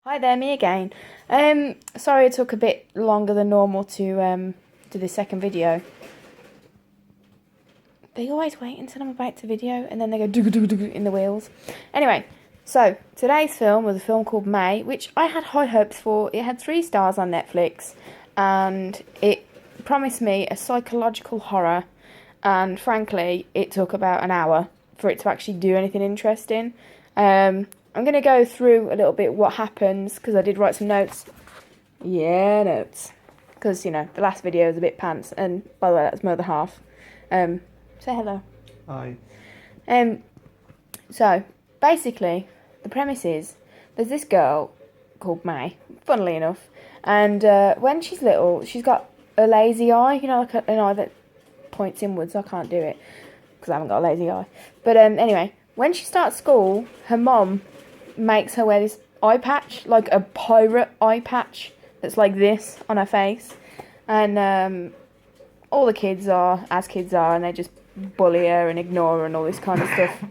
Hi there, me again. Sorry it took a bit longer than normal to do the second video. They always wait until I'm about to video and then they go doo doo doo in the wheels. Anyway, so today's film was a film called May, which I had high hopes for. It had 3 stars on Netflix and it promised me a psychological horror, and frankly it took about an hour for it to actually do anything interesting. I'm going to go through a little bit what happens, because I did write some notes. Yeah, notes. Because, you know, the last video was a bit pants. And, by the way, that's my other half. Say hello. Hi. So, basically, the premise is, there's this girl called May, funnily enough. And when she's little, she's got a lazy eye. You know, like an eye that points inwards. I can't do it, because I haven't got a lazy eye. But anyway, when she starts school, her mom makes her wear this eye patch, like a pirate eye patch that's like this on her face, and all the kids are as kids are, and they just bully her and ignore her and all this kind of stuff.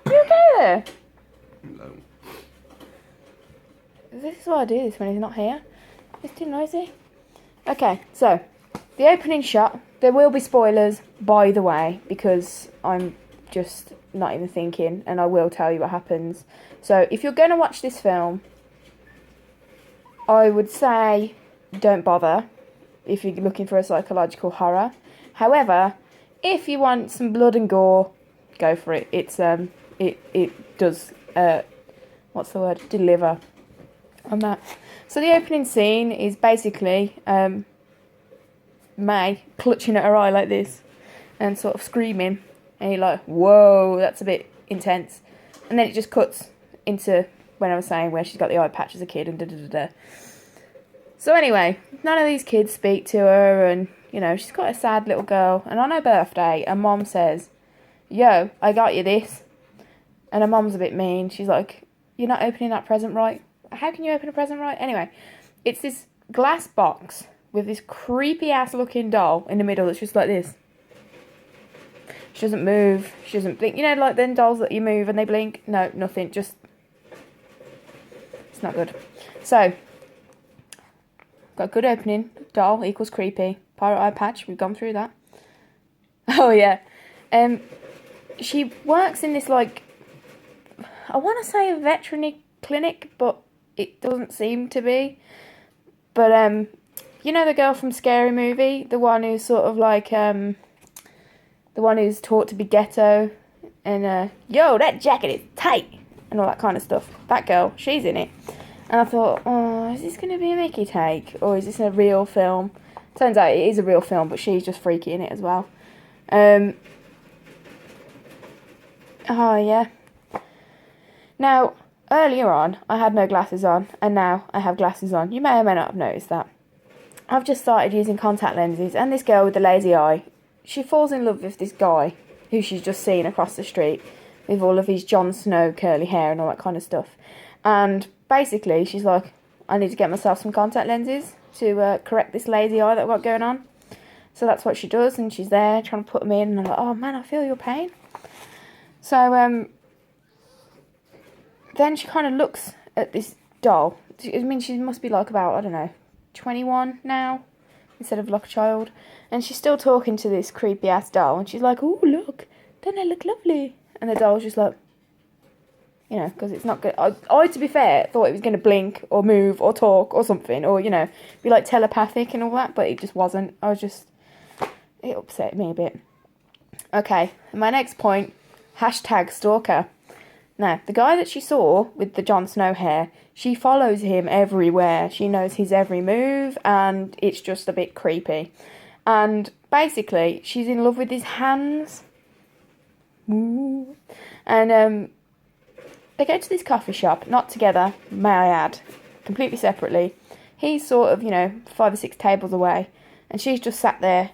You okay there? No. This is why I do this when he's not here. It's too noisy. Okay, so the opening shot. There will be spoilers, by the way, because I'm just not even thinking, and I will tell you what happens. So if you're going to watch this film, I would say don't bother if you're looking for a psychological horror. However, if you want some blood and gore, go for it. It does what's the word? Deliver on that. So the opening scene is basically May clutching at her eye like this and sort of screaming, and you're like, whoa, that's a bit intense. And then it just cuts into when I was saying where she's got the eye patch as a kid and da-da-da-da. So anyway, none of these kids speak to her, and you know, she's got a sad little girl, and on her birthday her mom says, yo, I got you this. And her mom's a bit mean. She's like, you're not opening that present right. How can you open a present right? Anyway, it's this glass box with this creepy ass looking doll in the middle that's just like this. She doesn't move. She doesn't blink. You know, like them dolls that you move and they blink? No, nothing. Just, it's not good. So, got a good opening. Doll equals creepy. Pirate eye patch. We've gone through that. Oh, yeah. She works in this, like, I want to say a veterinary clinic, but it doesn't seem to be. But, you know the girl from Scary Movie? The one who's sort of like, the one who's taught to be ghetto. And, yo, that jacket is tight. And all that kind of stuff. That girl, she's in it. And I thought, oh, is this going to be a Mickey take? Or is this a real film? Turns out it is a real film, but she's just freaky in it as well. Oh, yeah. Now, earlier on, I had no glasses on, and now I have glasses on. You may or may not have noticed that. I've just started using contact lenses, and this girl with the lazy eye, she falls in love with this guy who she's just seen across the street with all of his Jon Snow curly hair and all that kind of stuff. And basically, she's like, I need to get myself some contact lenses to correct this lazy eye that I've got going on. So that's what she does, and she's there trying to put them in, and I'm like, oh man, I feel your pain. So, then she kind of looks at this doll. I mean, she must be like about, I don't know, 21 now, instead of like a child. And she's still talking to this creepy ass doll, and she's like, oh, look, don't I look lovely? And the doll's just like, you know, because it's not good. I, to be fair, thought it was going to blink or move or talk or something, or, you know, be like telepathic and all that, but it just wasn't. It upset me a bit. Okay, my next point, hashtag stalker. Now, the guy that she saw with the Jon Snow hair, she follows him everywhere. She knows his every move, and it's just a bit creepy. And basically, she's in love with his hands. Ooh. And they go to this coffee shop, not together, may I add, completely separately. He's sort of, you know, 5 or 6 tables away, and she's just sat there,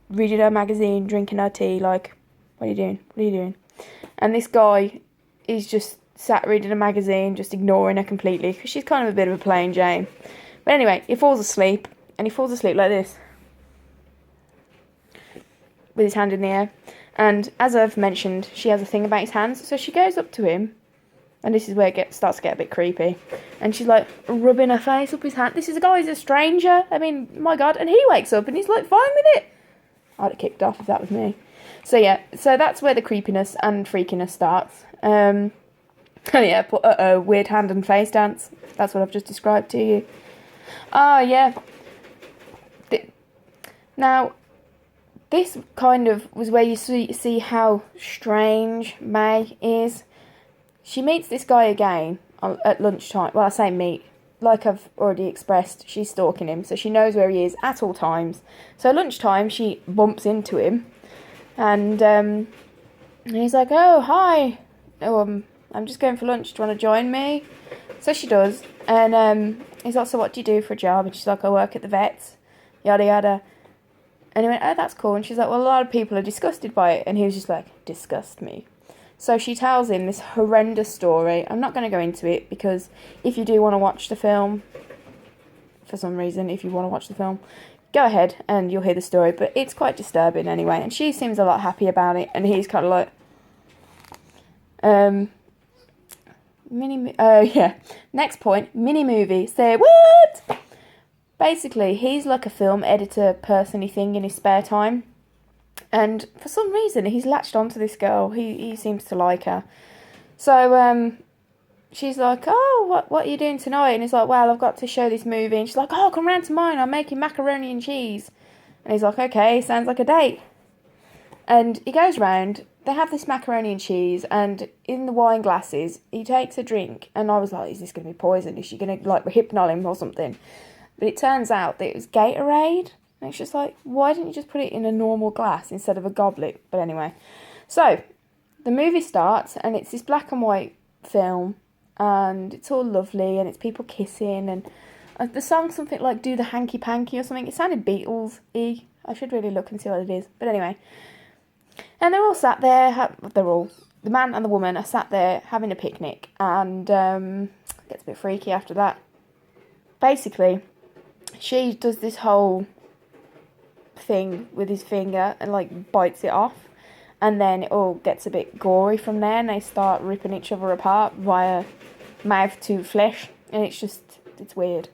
reading her magazine, drinking her tea, like, what are you doing? What are you doing? And this guy is just sat reading a magazine, just ignoring her completely, because she's kind of a bit of a plain Jane. But anyway, he falls asleep, and he falls asleep like this. with his hand in the air. And as I've mentioned, she has a thing about his hands. So she goes up to him, and this is where it starts to get a bit creepy. And she's like rubbing her face up his hand. This is a guy who's a stranger. I mean, my God. And he wakes up and he's like fine with it. I'd have kicked off if that was me. So yeah, so that's where the creepiness and freakiness starts. Oh yeah, weird hand and face dance. That's what I've just described to you. Oh yeah. Now, this kind of was where you see how strange May is. She meets this guy again at lunchtime. Well, I say meet. Like I've already expressed, she's stalking him, so she knows where he is at all times. So at lunchtime, she bumps into him, and he's like, "Oh, hi. Oh, I'm just going for lunch. Do you want to join me?" So she does, and he's like, "So what do you do for a job?" And she's like, "I work at the vets, yada yada." And he went, "Oh, that's cool." And she's like, "Well, a lot of people are disgusted by it." And he was just like, "Disgust me." So she tells him this horrendous story. I'm not going to go into it because if you do want to watch the film, for some reason, if you want to watch the film, go ahead and you'll hear the story. But it's quite disturbing anyway. And she seems a lot happy about it. And he's kind of like, next point, mini movie. Say what? Basically, he's like a film editor person-y thing in his spare time. And for some reason, he's latched onto this girl. He seems to like her. So she's like, "Oh, what are you doing tonight?" And he's like, "Well, I've got to show this movie." And she's like, "Oh, come round to mine. I'm making macaroni and cheese." And he's like, "Okay, sounds like a date." And he goes round. They have this macaroni and cheese, and in the wine glasses, he takes a drink. And I was like, "Is this going to be poison? Is she going to like hypnol him or something?" But it turns out that it was Gatorade. And it's just like, why didn't you just put it in a normal glass instead of a goblet? But anyway. So, the movie starts, and it's this black and white film. And it's all lovely, and it's people kissing. And the song's something like Do the Hanky Panky or something. It sounded Beatles-y. I should really look and see what it is. But anyway. And they're all sat there. The man and the woman are sat there having a picnic. And it gets a bit freaky after that. Basically, she does this whole thing with his finger and like bites it off, and then it all gets a bit gory from there, and they start ripping each other apart via mouth to flesh, and it's weird.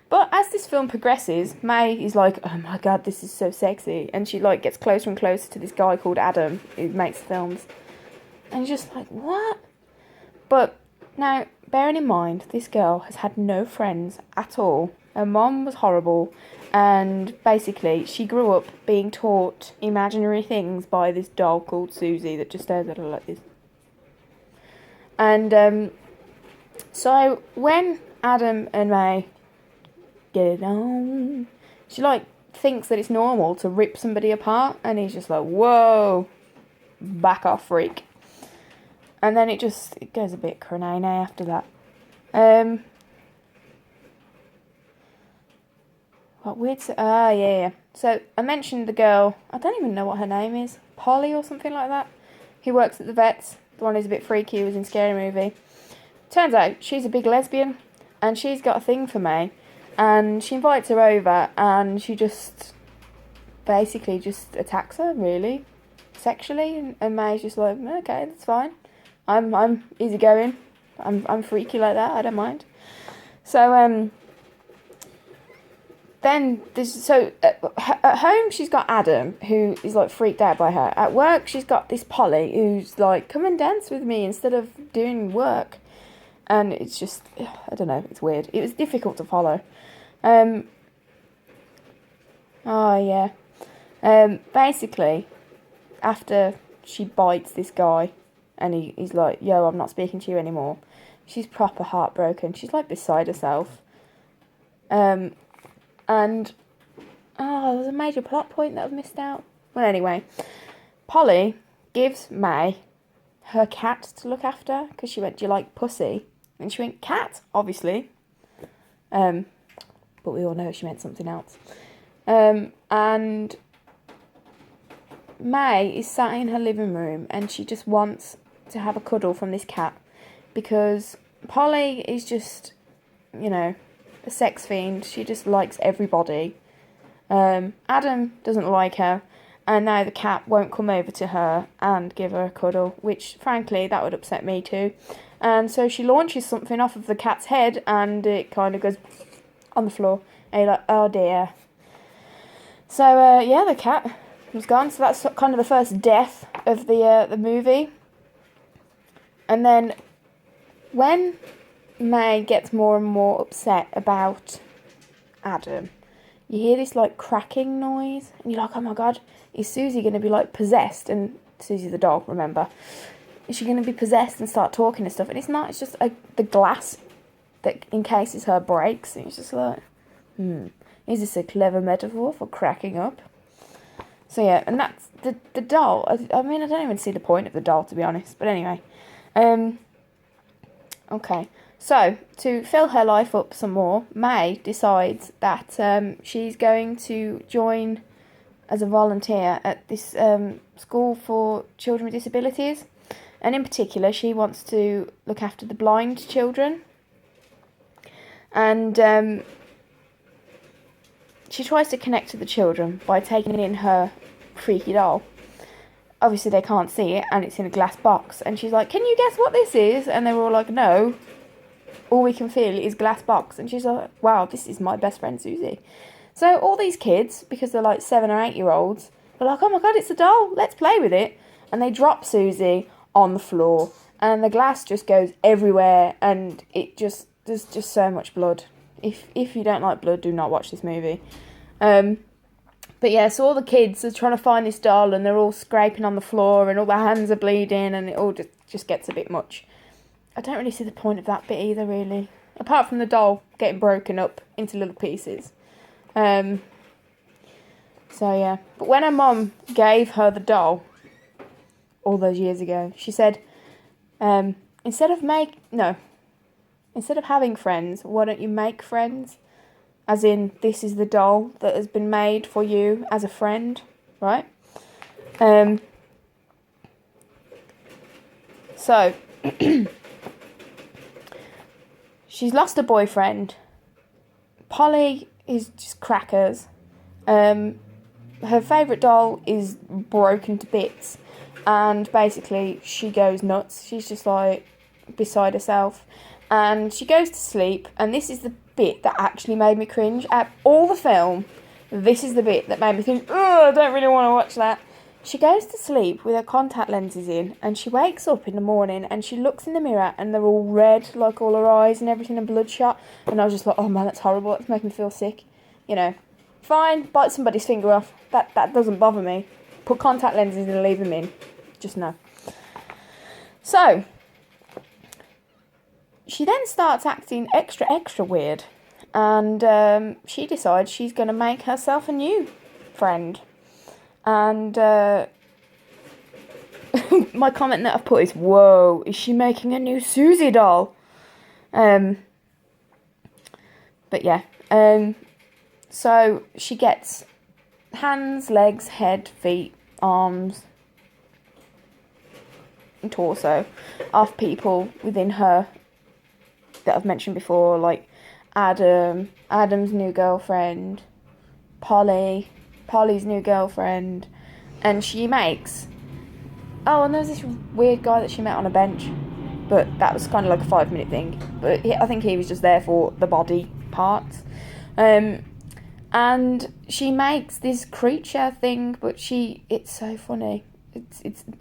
But as this film progresses, May is like, "Oh my God, this is so sexy," and she like gets closer and closer to this guy called Adam who makes films, and you're just like, what? But now, bearing in mind, this girl has had no friends at all. Her mom was horrible, and basically she grew up being taught imaginary things by this doll called Susie that just stares at her like this. And so when Adam and May get it on, she like thinks that it's normal to rip somebody apart, and he's just like, "Whoa, back off, freak." And then it goes a bit cranane after that. What weird... yeah. So, I mentioned the girl, I don't even know what her name is, Polly or something like that, who works at the vets, the one who's a bit freaky, who was in Scary Movie. Turns out, she's a big lesbian, and she's got a thing for May, and she invites her over, and she just basically just attacks her, really, sexually, and May's just like, "Okay, that's fine. I'm easygoing. I'm freaky like that, I don't mind." So, then at home she's got Adam, who is like freaked out by her. At work she's got this Polly who's like, "Come and dance with me instead of doing work." And it's just, I don't know, it's weird. It was difficult to follow. Basically, after she bites this guy and he's like, "Yo, I'm not speaking to you anymore," she's proper heartbroken. She's like beside herself. And, there's a major plot point that I've missed out. Well, anyway, Polly gives May her cat to look after, because she went, "Do you like pussy?" And she went, "Cat, obviously." But we all know she meant something else. And May is sat in her living room, and she just wants to have a cuddle from this cat, because Polly is just, a sex fiend. She just likes everybody. Adam doesn't like her, And now the cat won't come over to her and give her a cuddle, which, frankly, that would upset me too. And so she launches something off of the cat's head, and it kind of goes on the floor. And you're like, oh dear. So, yeah, the cat was gone. So that's kind of the first death of the movie. And then when May gets more and more upset about Adam, you hear this, like, cracking noise. And you're like, oh my God, is Susie going to be, like, possessed? And Susie the dog, remember. Is she going to be possessed and start talking and stuff? And it's not. It's just the glass that encases her breaks. And it's just like, is this a clever metaphor for cracking up? So, yeah, and that's the doll. I mean, I don't even see the point of the doll, to be honest. But anyway. Okay. So, to fill her life up some more, May decides that she's going to join as a volunteer at this school for children with disabilities. And in particular, she wants to look after the blind children. And she tries to connect to the children by taking in her freaky doll. Obviously, they can't see it, and it's in a glass box. And she's like, can you guess what this is? And they were all like, no. All we can feel is glass box. And she's like, wow, this is my best friend Susie. So all these kids, because they're like 7 or 8 year olds, are like, oh my God, it's a doll, let's play with it. And they drop Susie on the floor, and the glass just goes everywhere, and there's just so much blood. If you don't like blood, do not watch this movie. But yeah, so all the kids are trying to find this doll, and they're all scraping on the floor, and all their hands are bleeding, and it all just gets a bit much. I don't really see the point of that bit either, really. Apart from the doll getting broken up into little pieces. So, yeah. But when her mum gave her the doll, all those years ago, she said, instead of having friends, why don't you make friends? As in, this is the doll that has been made for you as a friend, right? So... she's lost a boyfriend. Polly is just crackers. Her favourite doll is broken to bits. And basically, she goes nuts. She's just like beside herself. And she goes to sleep. And this is the bit that actually made me cringe. At all the film, this is the bit that made me think, oh, I don't really want to watch that. She goes to sleep with her contact lenses in, and she wakes up in the morning and she looks in the mirror and they're all red, like all her eyes and everything, and bloodshot. And I was just like, oh man, that's horrible. It's making me feel sick. You know, fine, bite somebody's finger off. That doesn't bother me. Put contact lenses in and leave them in. Just no. So, she then starts acting extra weird. And she decides she's going to make herself a new friend. And my comment that I've put is, whoa, is she making a new Susie doll? But yeah. So she gets hands, legs, head, feet, arms, and torso of people within her that I've mentioned before, like Adam's new girlfriend, Polly's new girlfriend, and she makes... Oh, and there's this weird guy that she met on a bench, but that was kind of like a 5-minute thing. But I think he was just there for the body parts. And she makes this creature thing, but it's so funny.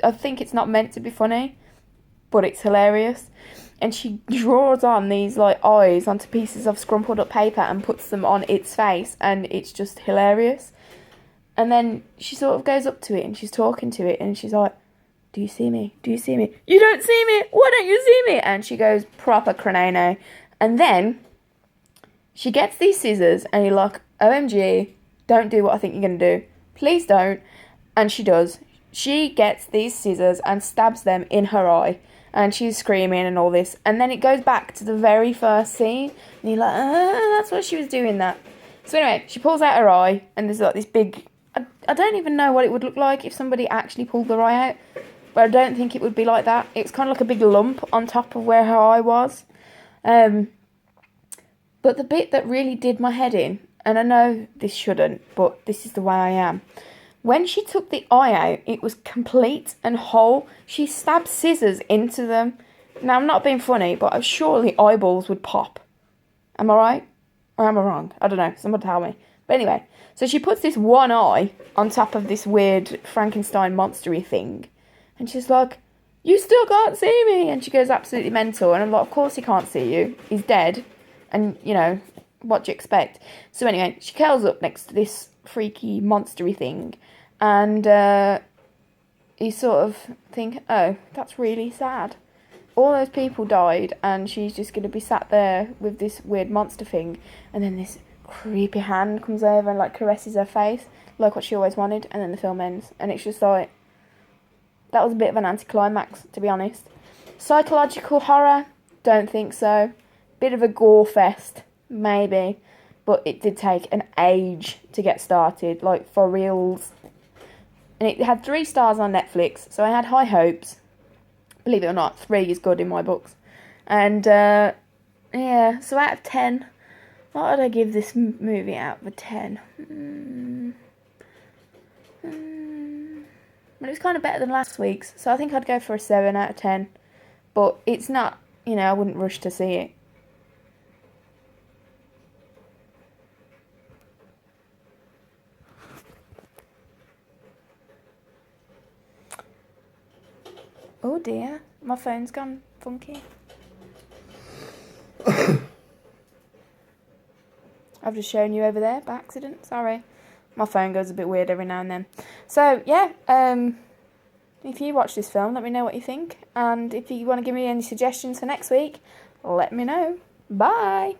I think it's not meant to be funny, but it's hilarious. And she draws on these like eyes onto pieces of scrumpled up paper and puts them on its face, and it's just hilarious. And then she sort of goes up to it and she's talking to it and she's like, do you see me? Do you see me? You don't see me! Why don't you see me? And she goes proper cranano. And then she gets these scissors and you're like, OMG, don't do what I think you're going to do. Please don't. And she does. She gets these scissors and stabs them in her eye. And she's screaming and all this. And then it goes back to the very first scene. And you're like, that's what she was doing that. So anyway, she pulls out her eye. And there's like this big... I don't even know what it would look like if somebody actually pulled their eye out. But I don't think it would be like that. It's kind of like a big lump on top of where her eye was. But the bit that really did my head in... And I know this shouldn't, but this is the way I am. When she took the eye out, it was complete and whole. She stabbed scissors into them. Now, I'm not being funny, but surely eyeballs would pop. Am I right? Or am I wrong? I don't know. Someone tell me. But anyway, so she puts this one eye on top of this weird Frankenstein monstery thing. And she's like, you still can't see me. And she goes absolutely mental. And I'm like, of course he can't see you. He's dead. And, you know, what do you expect? So anyway, she curls up next to this freaky monstery thing. And you sort of think, oh, that's really sad. All those people died, and she's just going to be sat there with this weird monster thing. And then this creepy hand comes over and, like, caresses her face, like what she always wanted. And then the film ends. And it's just like, that was a bit of an anticlimax, to be honest. Psychological horror? Don't think so. Bit of a gore fest, maybe. But it did take an age to get started, like, for reals. And it had 3 stars on Netflix, so I had high hopes. Believe it or not, 3 is good in my books. And, yeah, so out of 10, what would I give this movie out of 10? Well, it was kind of better than last week's, so I think I'd go for a 7 out of 10. But it's not, you know, I wouldn't rush to see it. Oh dear, my phone's gone funky. I've just shown you over there by accident, sorry. My phone goes a bit weird every now and then. So, yeah, if you watch this film, let me know what you think. And if you want to give me any suggestions for next week, let me know. Bye!